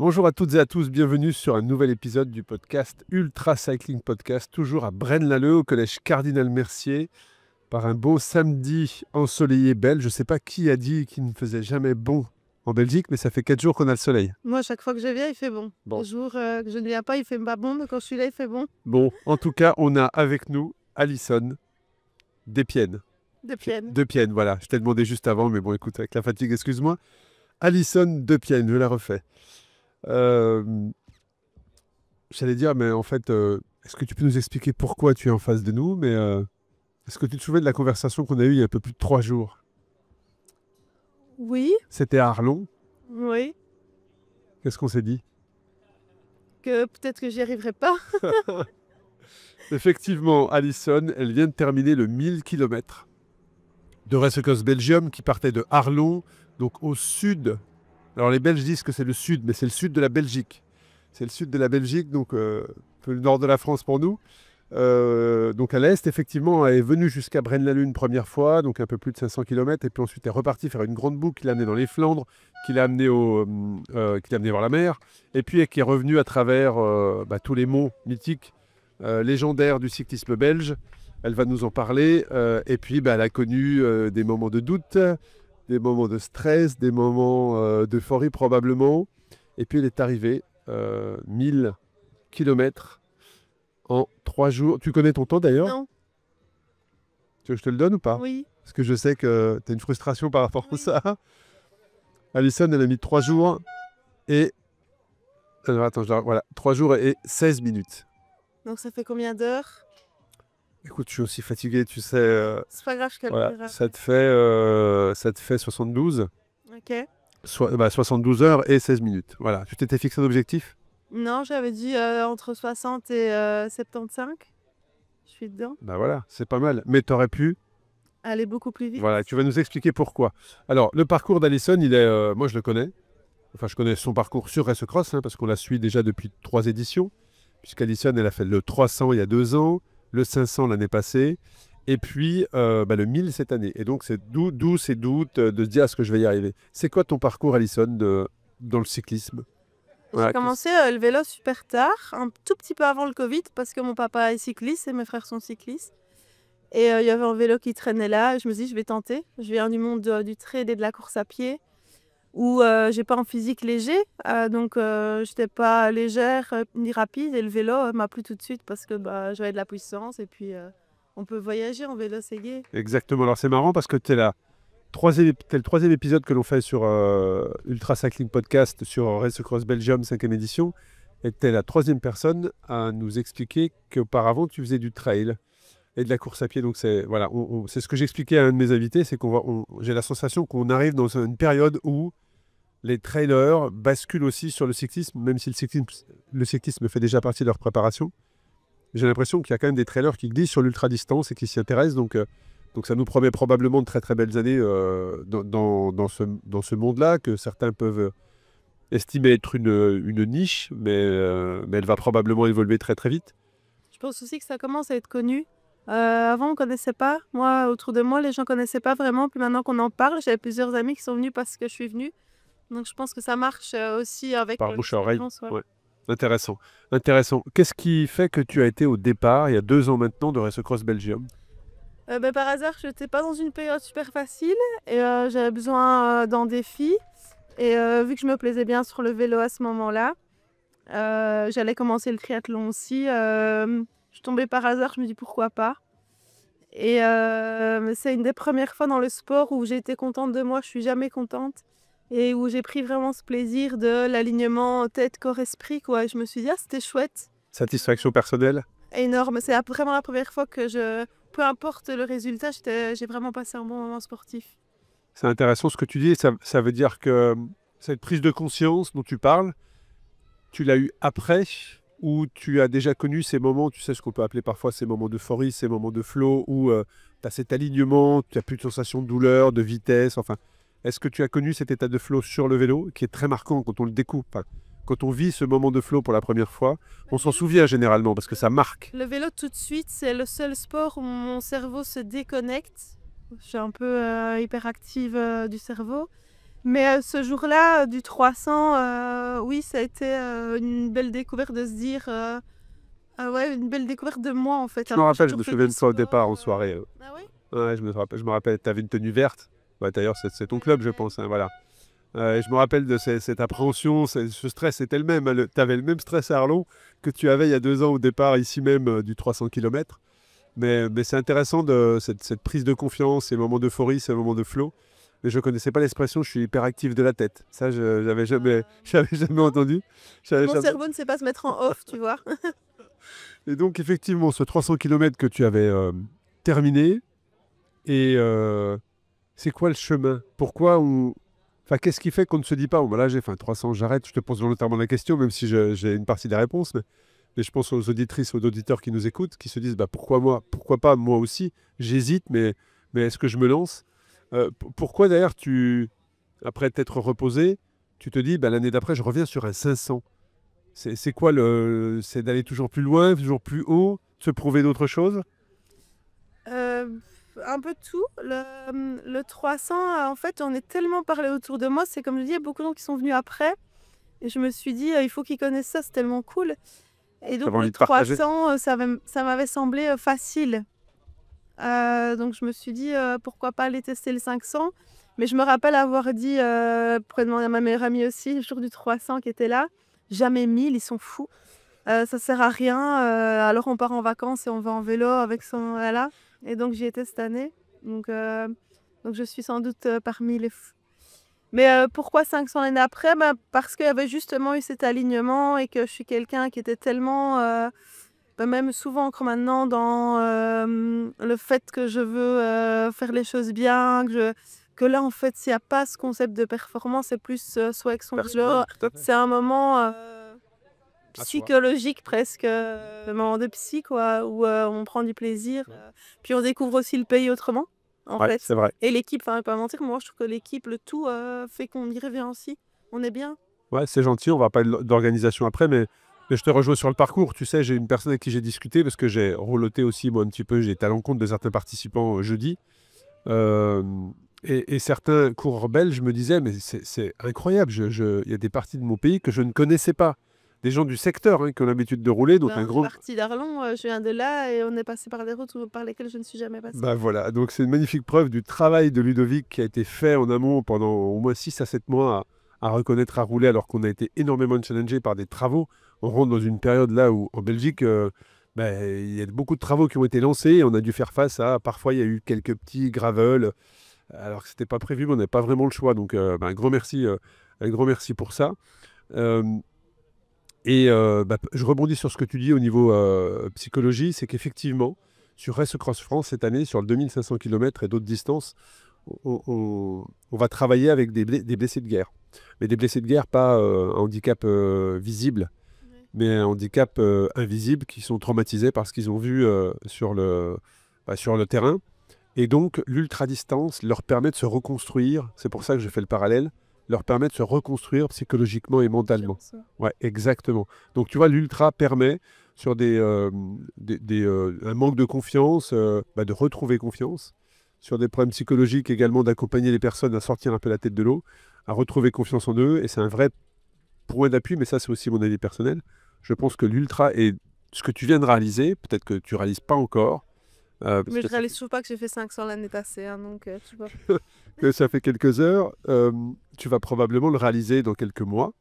Bonjour à toutes et à tous, bienvenue sur un nouvel épisode du podcast Ultra Cycling Podcast, toujours à Braine-l'Alleud, au collège Cardinal Mercier, par un beau samedi ensoleillé belge. Je ne sais pas qui a dit qu'il ne faisait jamais bon en Belgique, mais ça fait 4 jours qu'on a le soleil. Moi, chaque fois que je viens, il fait bon. Les jours que je ne viens pas, il fait pas bon, mais quand je suis là, il fait bon. Bon, en tout cas, on a avec nous Alison Despiennes. Despiennes, voilà. Je t'ai demandé juste avant, mais bon, écoute, avec la fatigue, excuse-moi. Alison Despiennes, je la refais. J'allais dire, mais en fait, est-ce que tu peux nous expliquer pourquoi tu es en face de nous? Mais est-ce que tu te souviens de la conversation qu'on a eue il y a un peu plus de 3 jours? Oui, C'était à Arlon. oui. Qu'est-ce qu'on s'est dit? Que peut-être que j'y arriverai pas. Effectivement, Alison, elle vient de terminer le 1000 km de Race Across Belgium qui partait de Arlon, donc au sud. Alors les Belges disent que c'est le sud, mais c'est le sud de la Belgique. C'est le sud de la Belgique, donc un peu le nord de la France pour nous. Donc à l'est, effectivement, elle est venue jusqu'à Braine-l'Alleud une première fois, donc un peu plus de 500 km, et puis ensuite elle est repartie faire une grande boucle qui l'a amenée dans les Flandres, qui l'a amenée vers la mer, et puis qui est revenue à travers tous les monts mythiques, légendaires du cyclisme belge. Elle va nous en parler, et puis elle a connu des moments de doute, des moments de stress, des moments d'euphorie probablement, et puis elle est arrivée 1000 km en 3 jours. Tu connais ton temps d'ailleurs? Non. Tu veux que je te le donne ou pas? Oui. Parce que je sais que tu as une frustration par rapport à ça. Alison, elle a mis 3 jours et... Alors attends, voilà, 3 jours et 16 minutes. Donc ça fait combien d'heures? Écoute, je suis aussi fatigué, tu sais. C'est pas grave, je calculerai. Voilà, ça te fait 72. Ok. 72 heures et 16 minutes. Voilà, tu t'étais fixé un objectif? Non, j'avais dit entre 60 et 75. Je suis dedans. Bah voilà, c'est pas mal. Mais tu aurais pu... Aller beaucoup plus vite. Voilà, tu vas nous expliquer pourquoi. Alors, le parcours d'Alison, moi je le connais. Enfin, je connais son parcours sur Race Across, parce qu'on la suit déjà depuis 3 éditions. Puisqu'Alison, elle a fait le 300 il y a 2 ans, le 500 l'année passée, et puis le 1000 cette année. Et donc, c'est d'où ces doutes de se dire, est-ce que je vais y arriver? C'est quoi ton parcours, Alison, dans le cyclisme? J'ai commencé le vélo super tard, un tout petit peu avant le Covid, parce que mon papa est cycliste et mes frères sont cyclistes. Et il y avait un vélo qui traînait là, et je me suis dit, je vais tenter. Je viens du monde du trade et de la course à pied, où j'ai pas un physique léger, donc j'étais pas légère ni rapide, et le vélo m'a plu tout de suite parce que j'avais de la puissance, et puis on peut voyager en vélo, c'est gai. Exactement, alors c'est marrant parce que t'es le 3e épisode que l'on fait sur Ultra Cycling Podcast sur Race Across Belgium 5e édition, et t'es la 3e personne à nous expliquer qu'auparavant tu faisais du trail et de la course à pied. Donc c'est voilà, c'est ce que j'expliquais à un de mes invités, c'est j'ai la sensation qu'on arrive dans une période où les trailers basculent aussi sur le cyclisme, même si le cyclisme fait déjà partie de leur préparation. J'ai l'impression qu'il y a quand même des trailers qui glissent sur l'ultra-distance et qui s'y intéressent. Donc ça nous promet probablement de très très belles années dans ce monde-là, que certains peuvent estimer être une niche, mais elle va probablement évoluer très très vite. Je pense aussi que ça commence à être connu. Avant, on ne connaissait pas. Moi, autour de moi, les gens ne connaissaient pas vraiment. Puis maintenant qu'on en parle, j'avais plusieurs amis qui sont venus parce que je suis venue. Donc je pense que ça marche aussi avec... Par bouche à oreille. Ouais. Intéressant. Intéressant. Qu'est-ce qui fait que tu as été au départ, il y a 2 ans maintenant, de Race Across Belgium? Par hasard, je n'étais pas dans une période super facile et j'avais besoin d'un défi. Et vu que je me plaisais bien sur le vélo à ce moment-là, j'allais commencer le triathlon aussi. Je suis tombée par hasard, je me dis pourquoi pas. Et c'est une des premières fois dans le sport où j'ai été contente de moi, je suis jamais contente. Et où j'ai pris vraiment ce plaisir de l'alignement tête, corps, esprit, quoi. Et je me suis dit, ah, c'était chouette. Satisfaction personnelle? Énorme. C'est vraiment la première fois que peu importe le résultat, j'ai vraiment passé un bon moment sportif. C'est intéressant ce que tu dis. Ça veut dire que cette prise de conscience dont tu parles, tu l'as eu après, ou tu as déjà connu ces moments, tu sais ce qu'on peut appeler parfois ces moments d'euphorie, ces moments de flow, où tu as cet alignement, tu n'as plus de sensation de douleur, de vitesse, enfin... Est-ce que tu as connu cet état de flow sur le vélo, qui est très marquant quand on le découpe, quand on vit ce moment de flow pour la première fois? On s'en souvient généralement parce que ça marque. Le vélo, tout de suite, c'est le seul sport où mon cerveau se déconnecte. Je suis un peu hyperactive du cerveau. Mais ce jour-là, du 300, oui, ça a été une belle découverte de se dire... ah ouais, une belle découverte de moi en fait. Je me rappelle, je me souviens de toi au sport. départ en soirée. Ah ouais? Ouais, je me rappelle, tu avais une tenue verte. Ouais, d'ailleurs, c'est ton club, je pense. Hein, voilà. Et je me rappelle de cette appréhension, ce stress, c'était le même. Hein, tu avais le même stress à Arlon que tu avais il y a 2 ans au départ, ici même, du 300 km. Mais c'est intéressant, cette prise de confiance, ces moments d'euphorie, ces moments de flow. Mais je ne connaissais pas l'expression « je suis hyperactif de la tête ». Ça, je n'avais jamais entendu. Mon cerveau ne sait pas se mettre en off, tu vois. Et donc, effectivement, ce 300 km que tu avais terminé, et c'est quoi le chemin? Pourquoi on... Enfin, qu'est-ce qui fait qu'on ne se dit pas, bon, bah là, j'ai fait un 300, j'arrête. Je te pose volontairement la question, même si j'ai une partie des réponses. Mais je pense aux auditrices, aux auditeurs qui nous écoutent, qui se disent, bah, pourquoi moi? Pourquoi pas moi aussi? J'hésite, mais est-ce que je me lance? Pourquoi, d'ailleurs, après t'être reposé, tu te dis, bah, l'année d'après, je reviens sur un 500? C'est quoi c'est d'aller toujours plus loin, toujours plus haut, de se prouver d'autres choses? Un peu tout. Le 300, en fait, j'en ai tellement parlé autour de moi. C'est comme je dis, il y a beaucoup de gens qui sont venus après. Et je me suis dit, il faut qu'ils connaissent ça, c'est tellement cool. Et donc, T'avais le envie de partager? 300, ça m'avait semblé facile. Donc, je me suis dit, pourquoi pas aller tester le 500. Mais je me rappelle avoir dit, pour demander à ma meilleure amie aussi, le jour du 300 qui était là, jamais 1000, ils sont fous. Ça sert à rien. Alors, on part en vacances et on va en vélo avec son là. Et donc, j'y étais cette année. Donc, je suis sans doute parmi les fous. Mais pourquoi 500 l'année après? Parce qu'il y avait justement eu cet alignement et que je suis quelqu'un qui était tellement, même souvent encore maintenant, dans le fait que je veux faire les choses bien, que là, en fait, s'il n'y a pas ce concept de performance, c'est plus soit avec son boulot. C'est un moment psychologique presque, un moment de psy, quoi, où on prend du plaisir. Puis on découvre aussi le pays autrement. En Ouais, fait. c'est vrai. Et l'équipe, enfin, pas mentir, moi je trouve que l'équipe, le tout fait qu'on y revient aussi. On est bien. Ouais, c'est gentil, on va parler d'organisation après, mais je te rejoins sur le parcours. Tu sais, j'ai une personne avec qui j'ai discuté, parce que j'ai reloté aussi, moi, un petit peu, j'ai été à l'encontre de certains participants jeudi. Euh, et certains coureurs belges me disaient, mais c'est incroyable, il y a des parties de mon pays que je ne connaissais pas. Des gens du secteur qui ont l'habitude de rouler, donc un gros... Partie d'Arlon, je viens de là et on est passé par des routes par lesquelles je ne suis jamais passée. Bah voilà, donc c'est une magnifique preuve du travail de Ludovic qui a été fait en amont pendant au moins 6 à 7 mois à reconnaître, à rouler, alors qu'on a été énormément challengé par des travaux. On rentre dans une période là où en Belgique, il y a beaucoup de travaux qui ont été lancés et on a dû faire face à, parfois il y a eu quelques petits gravels, alors que ce n'était pas prévu, mais on n'avait pas vraiment le choix. Donc un grand merci pour ça. Je rebondis sur ce que tu dis au niveau psychologie, c'est qu'effectivement, sur Race Cross France cette année, sur le 2500 km et d'autres distances, on va travailler avec des blessés de guerre. Mais des blessés de guerre, pas un handicap visible, mais un handicap invisible, qui sont traumatisés par ce qu'ils ont vu sur le terrain. Et donc, l'ultra-distance leur permet de se reconstruire, c'est pour ça que je fais le parallèle, leur permet de se reconstruire psychologiquement et mentalement. Ouais, exactement. Donc, tu vois, l'ultra permet, sur un manque de confiance, de retrouver confiance, sur des problèmes psychologiques également, d'accompagner les personnes à sortir un peu la tête de l'eau, à retrouver confiance en eux. Et c'est un vrai point d'appui, mais ça, c'est aussi mon avis personnel. Je pense que l'ultra est ce que tu viens de réaliser, peut-être que tu ne réalises pas encore. Mais je réalise toujours pas que j'ai fait 500 l'année passée, hein, donc tu vois. Que ça fait quelques heures, tu vas probablement le réaliser dans quelques mois.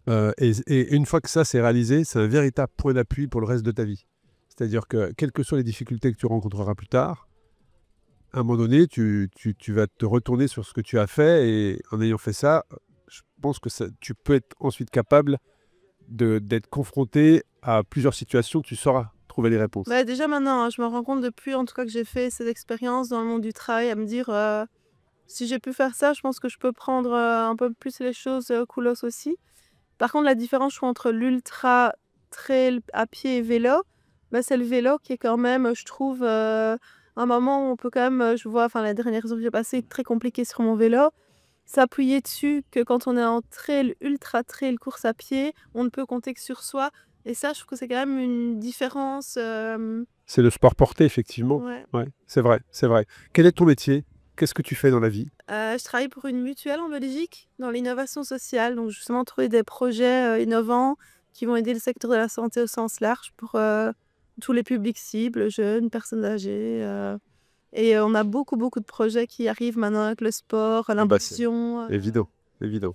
Et une fois que ça c'est réalisé, c'est un véritable point d'appui pour le reste de ta vie. C'est-à-dire que, quelles que soient les difficultés que tu rencontreras plus tard, à un moment donné, tu vas te retourner sur ce que tu as fait, et en ayant fait ça, je pense que tu peux être ensuite capable d'être confronté à plusieurs situations, tu sauras trouver les réponses. Déjà maintenant, hein, je me rends compte depuis en tout cas que j'ai fait cette expérience dans le monde du travail, à me dire si j'ai pu faire ça, je pense que je peux prendre un peu plus les choses coolos aussi. Par contre, la différence, je trouve, entre l'ultra trail à pied et vélo, c'est le vélo qui est quand même, je trouve, un moment où on peut quand même, je vois, enfin la dernière jour que j'ai passé très compliqué sur mon vélo, s'appuyer dessus, que quand on est en trail, ultra trail, course à pied, on ne peut compter que sur soi. Et ça, je trouve que c'est quand même une différence. C'est le sport porté, effectivement. Ouais. Ouais, c'est vrai, c'est vrai. Quel est ton métier? Qu'est-ce que tu fais dans la vie? Je travaille pour une mutuelle en Belgique, dans l'innovation sociale. Donc, justement, trouver des projets innovants qui vont aider le secteur de la santé au sens large pour tous les publics cibles, jeunes, personnes âgées. Et on a beaucoup de projets qui arrivent maintenant avec le sport, c'est l'inclusion. évident, évident.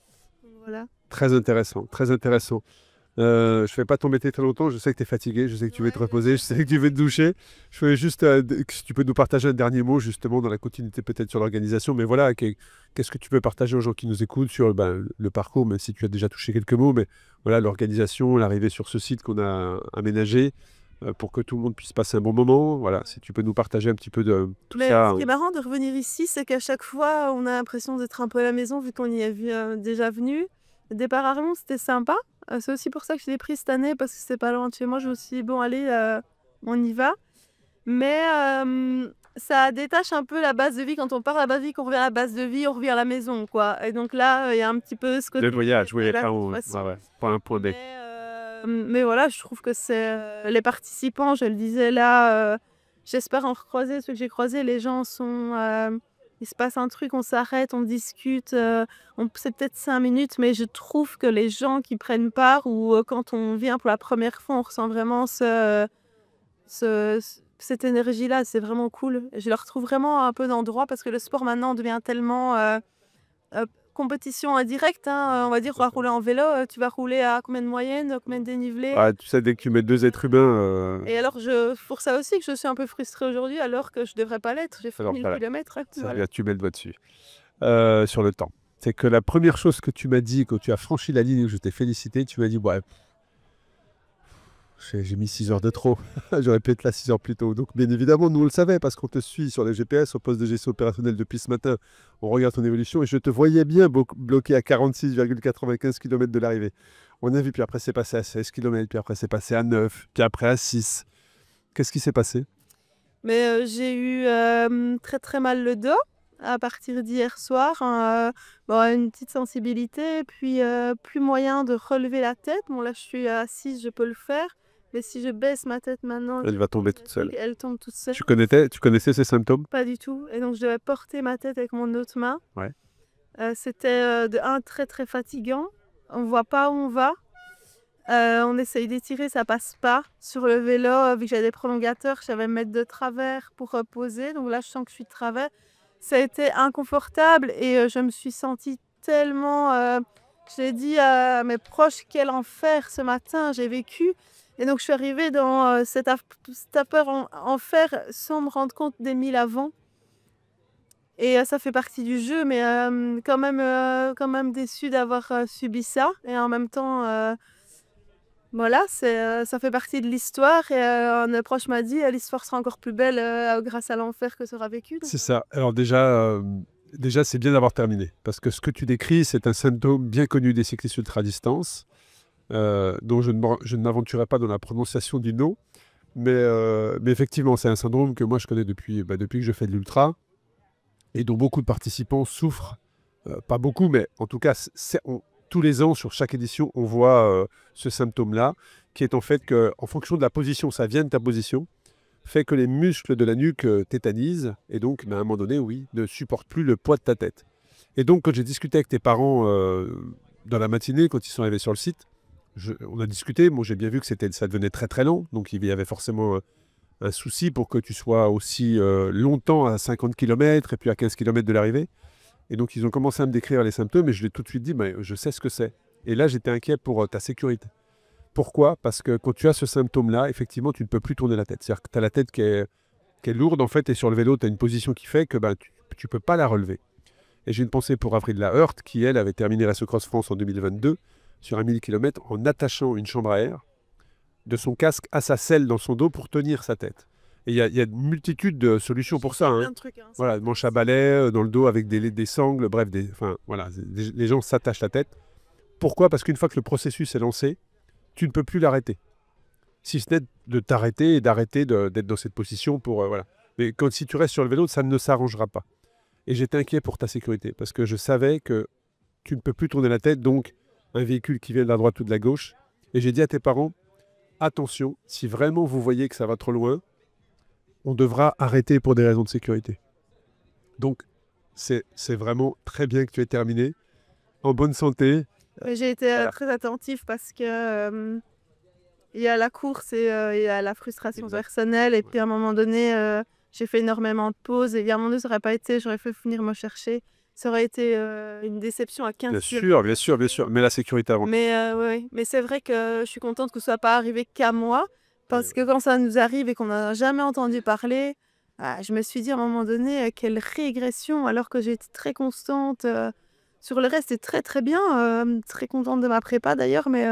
Voilà. Très intéressant, très intéressant. Je ne vais pas t'embêter très longtemps, je sais que tu es fatigué, je sais que tu veux te reposer, je sais que tu veux te doucher. Je voulais juste si tu peux nous partager un dernier mot justement dans la continuité peut-être sur l'organisation, mais voilà, qu'est-ce que tu peux partager aux gens qui nous écoutent sur le parcours, même si tu as déjà touché quelques mots, mais voilà, l'organisation, l'arrivée sur ce site qu'on a aménagé pour que tout le monde puisse passer un bon moment. Voilà, si tu peux nous partager un petit peu de tout Mais ça. ce qui est marrant de revenir ici, c'est qu'à chaque fois, on a l'impression d'être un peu à la maison vu qu'on y est déjà venu. Le départ à Arlon, c'était sympa. C'est aussi pour ça que je l'ai pris cette année parce que c'est pas loin de chez moi. Je me suis dit, bon, allez, on y va. Mais ça détache un peu la base de vie. Quand on part à la base de vie, qu'on revient à la base de vie, on revient à la maison, quoi. Et donc là, il y a un petit peu ce côté. Le voyage, oui, là, ouais, point A, point B. Mais voilà, je trouve que c'est les participants, je le disais là, j'espère en recroiser ceux que j'ai croisés. Les gens sont. Il se passe un truc, on s'arrête, on discute. C'est peut-être 5 minutes, mais je trouve que les gens qui prennent part ou quand on vient pour la première fois, on ressent vraiment cette énergie-là. C'est vraiment cool. Je le retrouve vraiment un peu d'endroit parce que le sport maintenant devient tellement compétition indirecte. On va dire, on va rouler en vélo. Tu vas rouler à combien de moyenne, combien de dénivelé. Ah, tu sais, dès que tu mets deux êtres humains. Et alors, pour ça aussi que je suis un peu frustrée aujourd'hui, alors que je devrais pas l'être. J'ai fait 1000 km. Voilà. Tu mets le doigt dessus. Sur le temps. C'est que la première chose que tu m'as dit, quand tu as franchi la ligne où je t'ai félicité, tu m'as dit, ouais, j'ai mis 6 heures de trop. J'aurais pu être là 6 heures plus tôt. Donc, bien évidemment, nous, on le savait parce qu'on te suit sur les GPS au poste de gestion opérationnelle depuis ce matin. On regarde ton évolution et je te voyais bien bloqué à 46,95 km de l'arrivée. On a vu, puis après, c'est passé à 16 km, puis après, c'est passé à 9, puis après à 6. Qu'est-ce qui s'est passé? Mais j'ai eu très mal le dos à partir d'hier soir. Une petite sensibilité, puis plus moyen de relever la tête. Bon, là, je suis assise, je peux le faire. Mais si je baisse ma tête maintenant, Elle va tomber toute seule. Elle tombe toute seule. Tu connaissais ces symptômes? Pas du tout. Et donc, je devais porter ma tête avec mon autre main. Ouais. C'était très fatigant. On voit pas où on va. On essaye d'étirer, ça passe pas. Sur le vélo, vu que j'ai des prolongateurs, je savais me mettre de travers pour reposer. Donc là, je sens que je suis de travers. Ça a été inconfortable et je me suis sentie tellement. J'ai dit à mes proches quel enfer ce matin j'ai vécu. Et donc, je suis arrivée dans cette peur en fer sans me rendre compte des 1000 avant. Et ça fait partie du jeu, mais quand même déçue d'avoir subi ça. Et en même temps, voilà, ça fait partie de l'histoire. Et un proche m'a dit l'histoire sera encore plus belle grâce à l'enfer que sera vécu. C'est ça. Alors déjà c'est bien d'avoir terminé. Parce que ce que tu décris, c'est un symptôme bien connu des cyclistes ultra-distance, dont je ne m'aventurerai pas dans la prononciation du nom. Mais effectivement, c'est un syndrome que moi je connais depuis que je fais de l'ultra. Et dont beaucoup de participants souffrent. Pas beaucoup, mais en tout cas, tous les ans, sur chaque édition, on voit ce symptôme-là, qui est en fait qu'en fonction de la position, ça vient de ta position, fait que les muscles de la nuque tétanisent, et donc, à un moment donné, oui, ne supportent plus le poids de ta tête. Et donc, quand j'ai discuté avec tes parents dans la matinée, quand ils sont arrivés sur le site, on a discuté, moi j'ai bien vu que ça devenait très lent, donc il y avait forcément un souci pour que tu sois aussi longtemps à 50 km et puis à 15 km de l'arrivée. Et donc, ils ont commencé à me décrire les symptômes et je l'ai tout de suite dit, mais je sais ce que c'est. Et là, j'étais inquiet pour ta sécurité. Pourquoi? Parce que quand tu as ce symptôme-là, effectivement, tu ne peux plus tourner la tête. C'est-à-dire que tu as la tête qui est lourde, en fait, et sur le vélo, tu as une position qui fait que tu ne peux pas la relever. Et j'ai une pensée pour Avril Laheurte, qui, elle, avait terminé Race Cross France en 2022 sur un 1000 km en attachant une chambre à air de son casque à sa selle dans son dos pour tenir sa tête. Et il y a une multitude de solutions pour ça. Voilà, manche à balai dans le dos avec des sangles, bref, voilà, les gens s'attachent la tête. Pourquoi? Parce qu'une fois que le processus est lancé, tu ne peux plus l'arrêter. Si ce n'est de t'arrêter et d'arrêter d'être dans cette position pour... voilà. Mais si tu restes sur le vélo, ça ne s'arrangera pas. Et j'étais inquiet pour ta sécurité, parce que je savais que tu ne peux plus tourner la tête, donc un véhicule qui vient de la droite ou de la gauche. Et j'ai dit à tes parents, attention, si vraiment vous voyez que ça va trop loin, on devra arrêter pour des raisons de sécurité. Donc, C'est vraiment très bien que tu aies terminé. En bonne santé. J'ai été Voilà. très attentive parce que il y a la course et il y a la frustration Exact. personnelle. Et Ouais. puis à un moment donné, j'ai fait énormément de pauses. Et à un moment donné, ça n'aurait pas été, j'aurais fait venir me chercher. Ça aurait été une déception à 15 Bien km. sûr, bien sûr, bien sûr. Mais la sécurité avant. Mais ouais, mais c'est vrai que je suis contente que ce soit pas arrivé qu'à moi. Parce que quand ça nous arrive et qu'on n'en a jamais entendu parler, je me suis dit à un moment donné, quelle régression, alors que j'ai été très constante. Sur le reste, c'est très très bien. Très contente de ma prépa d'ailleurs, mais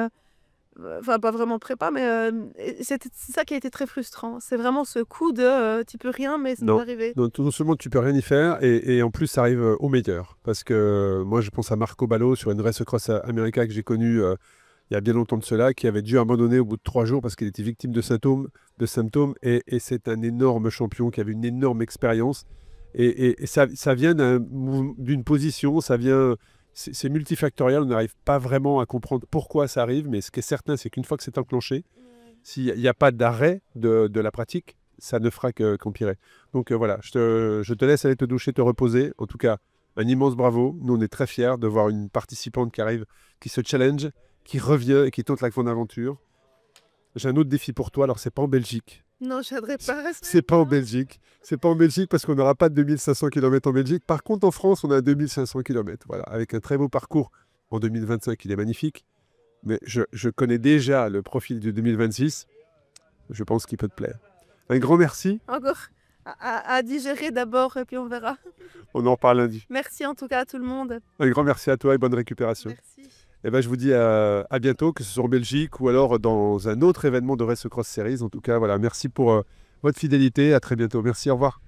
enfin pas vraiment prépa, mais c'est ça qui a été très frustrant. C'est vraiment ce coup de tu peux rien, mais ça nous Non. est arrivé. Donc, non seulement tu peux rien y faire, et en plus ça arrive au meilleur. Parce que moi je pense à Marco Ballo sur une Race Cross America que j'ai connue il y a bien longtemps de cela, qui avait dû abandonner au bout de 3 jours parce qu'il était victime de symptômes, et c'est un énorme champion qui avait une énorme expérience. Et ça vient d'une position, ça vient, c'est multifactoriel, on n'arrive pas vraiment à comprendre pourquoi ça arrive, mais ce qui est certain, c'est qu'une fois que c'est enclenché, s'il n'y a pas d'arrêt de la pratique, ça ne fera qu'empirer. Donc voilà, je te laisse aller te doucher, te reposer. En tout cas, un immense bravo. Nous, on est très fiers de voir une participante qui arrive, qui se challenge, qui revient et qui tente la grande aventure. J'ai un autre défi pour toi. Alors, c'est pas en Belgique. Non, je n'aimerais pas. C'est pas en Belgique. C'est pas en Belgique parce qu'on n'aura pas de 2500 km en Belgique. Par contre, en France, on a 2500 km. Voilà, avec un très beau parcours en 2025, il est magnifique. Mais je connais déjà le profil du 2026. Je pense qu'il peut te plaire. Un grand merci. Encore à digérer d'abord et puis on verra. On en reparle lundi. Merci en tout cas à tout le monde. Un grand merci à toi et bonne récupération. Merci. Et ben, je vous dis à bientôt, que ce soit en Belgique ou alors dans un autre événement de Race Cross Series. En tout cas, voilà, merci pour votre fidélité. À très bientôt. Merci, au revoir.